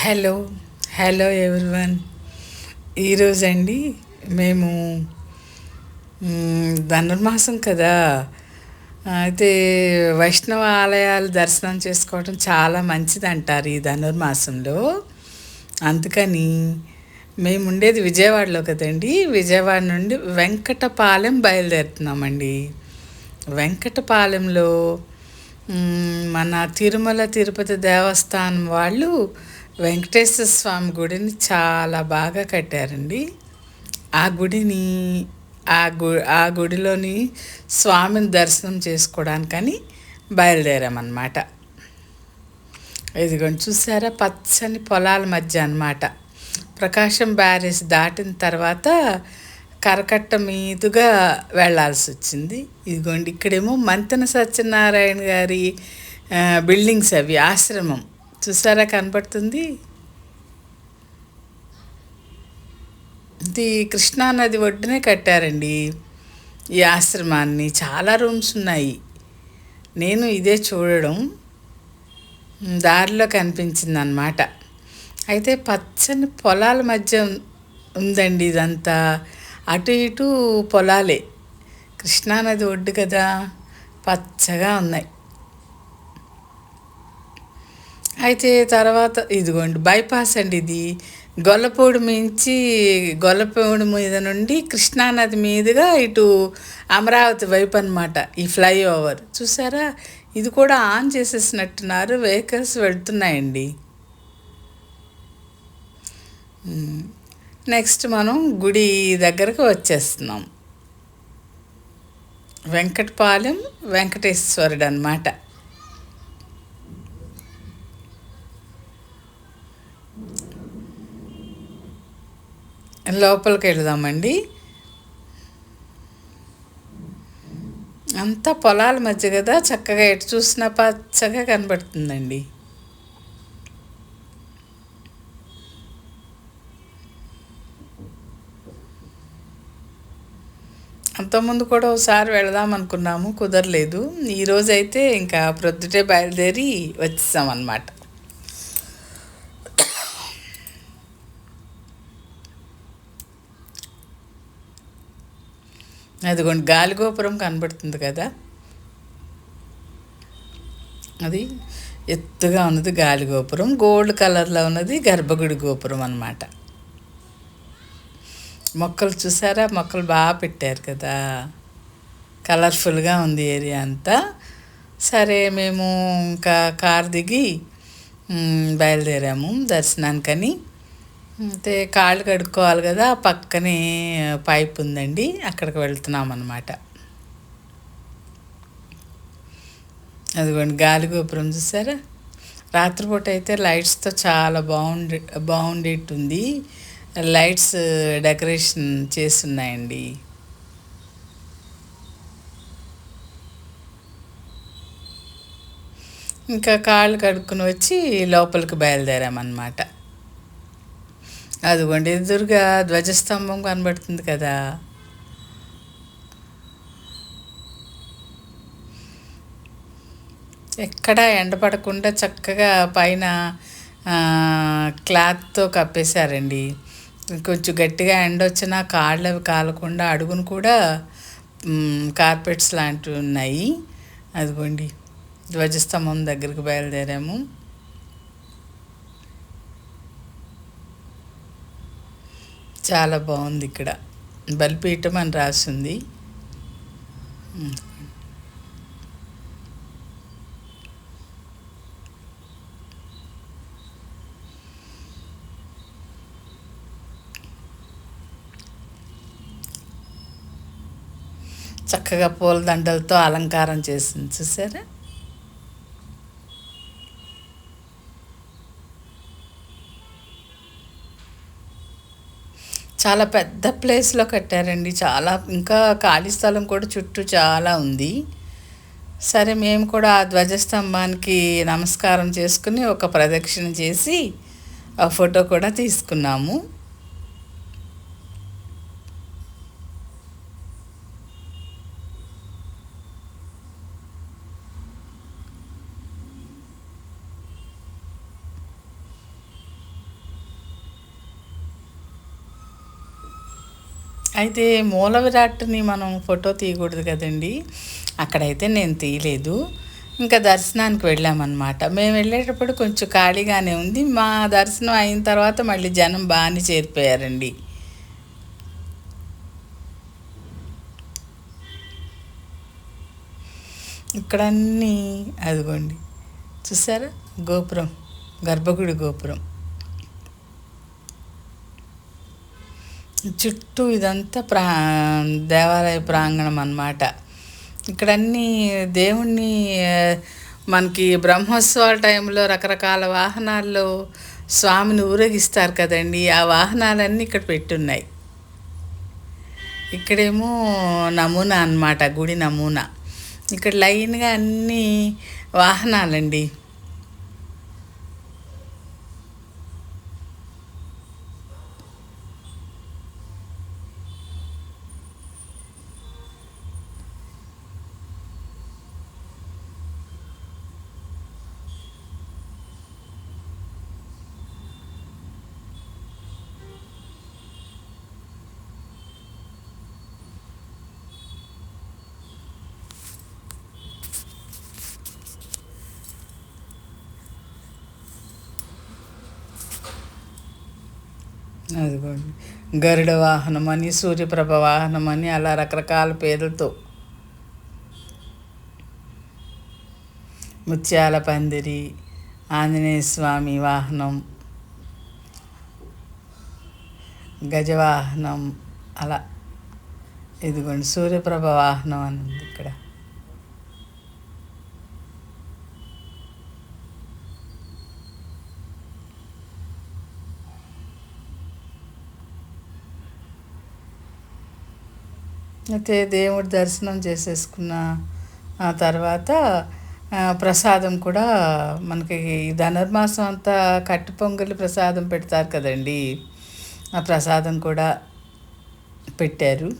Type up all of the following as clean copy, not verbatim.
Hello hello everyone. ఈరోజండి మేము ధనుర్మాసం కదా, అయితే వైష్ణవ ఆలయాలు దర్శనం చేసుకోవడం చాలా మంచిది అంటారు ఈ ధనుర్మాసంలో. అందుకని మేము ఉండేది విజయవాడలో కదండి, విజయవాడ నుండి వెంకటపాలెం బయలుదేరుతున్నామండి. వెంకటపాలెంలో మన తిరుమల తిరుపతి దేవస్థానం వాళ్ళు వెంకటేశ్వర స్వామి గుడిని చాలా బాగా కట్టారండి. ఆ గుడిని ఆ గుడిలోని స్వామిని దర్శనం చేసుకోవడానికని బయలుదేరామన్నమాట. ఇదిగోండి చూసారా, పచ్చని పొలాల మధ్య అన్నమాట. ప్రకాశం బ్యారేజ్ దాటిన తర్వాత కరకట్ట మీదుగా వెళ్ళాల్సి వచ్చింది. ఇదిగోండి ఇక్కడేమో మంతెన సత్యనారాయణ గారి బిల్డింగ్స్, అవి ఆశ్రమం చూసారా కనపడుతుంది. ఇది కృష్ణానది ఒడ్డునే కట్టారండి ఈ ఆశ్రమాన్ని. చాలా రూమ్స్ ఉన్నాయి. నేను ఇదే చూడడం దారిలో కనిపించింది అన్నమాట. అయితే పచ్చని పొలాల మధ్య ఉందండి ఇదంతా. అటు ఇటు పొలాలే, కృష్ణానది ఒడ్డు కదా, పచ్చగా ఉన్నాయి. అయితే తర్వాత ఇదిగోండి బైపాస్ అండి ఇది. గొల్లపూడి మీద నుండి కృష్ణానది మీదుగా ఇటు అమరావతి వైపు అనమాట ఈ ఫ్లైఓవర్. చూసారా, ఇది కూడా ఆన్ చేసేసినట్టున్నారు, వెహికల్స్ వెళ్తున్నాయండి. నెక్స్ట్ మనం గుడి దగ్గరకు వచ్చేస్తున్నాం. వెంకటపాలెం వెంకటేశ్వరుడు అనమాట. లోపలికి వెళదామండి. అంతా పొలాల మధ్య కదా, చక్కగా ఎటు చూసినా పచ్చగా కనబడుతుందండి. అంతకుముందు కూడా ఒకసారి వెళదాం అనుకున్నాము, కుదరలేదు. ఈరోజైతే ఇంకా ప్రొద్దుటే బయలుదేరి వచ్చేసాం అన్నమాట. అదిగోండి గాలిగోపురం కనబడుతుంది కదా, అది ఎత్తుగా ఉన్నది గాలిగోపురం. గోల్డ్ కలర్లో ఉన్నది గర్భగుడి గోపురం అన్నమాట. మొక్కలు చూసారా, మొక్కలు బాగా పెట్టారు కదా, కలర్ఫుల్గా ఉంది ఏరియా అంతా. సరే మేము ఇంకా కార్ దిగి బయలుదేరాము దర్శనానికని. అయితే కాళ్ళు కడుక్కోవాలి కదా, పక్కనే పైప్ ఉందండి, అక్కడికి వెళ్తున్నాం అన్నమాట. అదిగోండి గాలిగోపురం చూసారా. రాత్రిపూట అయితే లైట్స్తో చాలా బాగుండేట్టుంది. Lights decoration చేస్తున్నాయండి. ఇంకా కాళ్ళు కడుక్కుని వచ్చి లోపలికి బయలుదేరామన్నమాట. అదిగోండి ఎదురుగా ధ్వజస్తంభం కనబడుతుంది కదా, ఎక్కడా ఎండపడకుండా చక్కగా పైన క్లాత్తో కప్పేశారండి. కొంచెం గట్టిగా ఎండ వచ్చినా కాళ్ళు అవి కాలకుండా అడుగును కూడా కార్పెట్స్ లాంటివి ఉన్నాయి. అదిగోండి ధ్వజస్తంభం దగ్గరికి బయలుదేరాము. చాలా బాగుంది ఇక్కడ, బలిపీఠం అని రాసింది. చక్కగా పూలదండలతో అలంకారం చేసింది చూసారా. చాలా పెద్ద ప్లేస్లో కట్టారండి, చాలా ఇంకా ఖాళీ స్థలం కూడా చుట్టూ చాలా ఉంది. సరే మేము కూడా ఆ ధ్వజస్తంభానికి నమస్కారం చేసుకుని ఒక ప్రదక్షిణ చేసి ఆ ఫోటో కూడా తీసుకున్నాము. అయితే మూల విరాట్ని మనం ఫోటో తీయకూడదు కదండి. అక్కడైతే నేను తీయలేదు. ఇంకా దర్శనానికి వెళ్ళామన్నమాట. మేము వెళ్ళేటప్పుడు కొంచెం ఖాళీగానే ఉంది. మా దర్శనం అయిన తర్వాత మళ్ళీ జనం బాగానే చేరిపోయారండి. ఇక్కడన్నీ అదిగోండి, చూసారా గోపురం, గర్భగుడి గోపురం చుట్టూ ఇదంతా దేవాలయ ప్రాంగణం అన్నమాట. ఇక్కడన్నీ దేవుణ్ణి మనకి బ్రహ్మోత్సవాల టైంలో రకరకాల వాహనాల్లో స్వామిని ఊరేగిస్తారు కదండి. ఆ వాహనాలన్నీ ఇక్కడ పెట్టున్నాయి. ఇక్కడేమో నమూనా అన్నమాట, గుడి నమూనా. ఇక్కడ లైన్గా అన్ని వాహనాలండి. అదిగోండి, గరుడ వాహనం అని, సూర్యప్రభ వాహనం అని, అలా రకరకాల పేర్లతో. ముత్యాల పందిరి, ఆంజనేయ స్వామి వాహనం, గజవాహనం, అలా. ఇదిగోండి సూర్యప్రభ వాహనం అని ఉంది ఇక్కడ. అయితే దేవుడి దర్శనం చేసేసుకున్న ఆ తర్వాత ప్రసాదం కూడా మనకి ధనుర్మాసం అంతా కట్టు పొంగలి ప్రసాదం పెడతారు కదండి. ఆ ప్రసాదం కూడా పెట్టారు.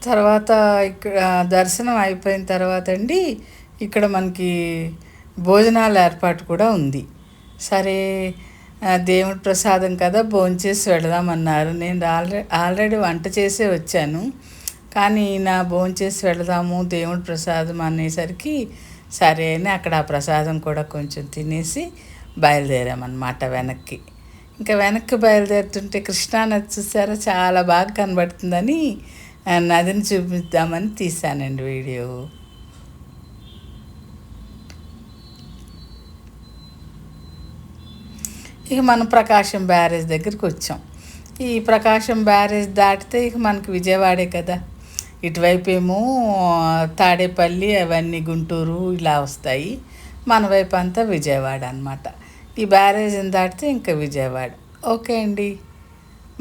తర్వాత ఇక్కడ దర్శనం అయిపోయిన తర్వాత అండి, ఇక్కడ మనకి భోజనాల ఏర్పాటు కూడా ఉంది. సరే, దేవుడి ప్రసాదం కదా, భోంచేసి వెళదామన్నారు. నేను ఆల్రెడీ వంట చేసే వచ్చాను. కానీ నా భోంచేసి వెళదాము దేవుడి ప్రసాదం అనేసరికి సరే అని అక్కడ ఆ ప్రసాదం కూడా కొంచెం తినేసి బయలుదేరామన్నమాట వెనక్కి. ఇంకా వెనక్కి బయలుదేరుతుంటే కృష్ణానది చూసారా, చాలా బాగా కనబడుతుందని నదిని చూపిద్దామని తీశానండి వీడియో. ఇక మనం ప్రకాశం బ్యారేజ్ దగ్గరికి వచ్చాం. ఈ ప్రకాశం బ్యారేజ్ దాటితే ఇక మనకి విజయవాడే కదా. ఇటువైపు ఏమో తాడేపల్లి అవన్నీ గుంటూరు ఇలా వస్తాయి. మన వైపు అంతా విజయవాడ అనమాట. ఈ బ్యారేజ్ని దాటితే ఇంకా విజయవాడ. ఓకే అండి,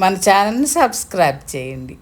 మన ఛానల్ని సబ్స్క్రైబ్ చేయండి.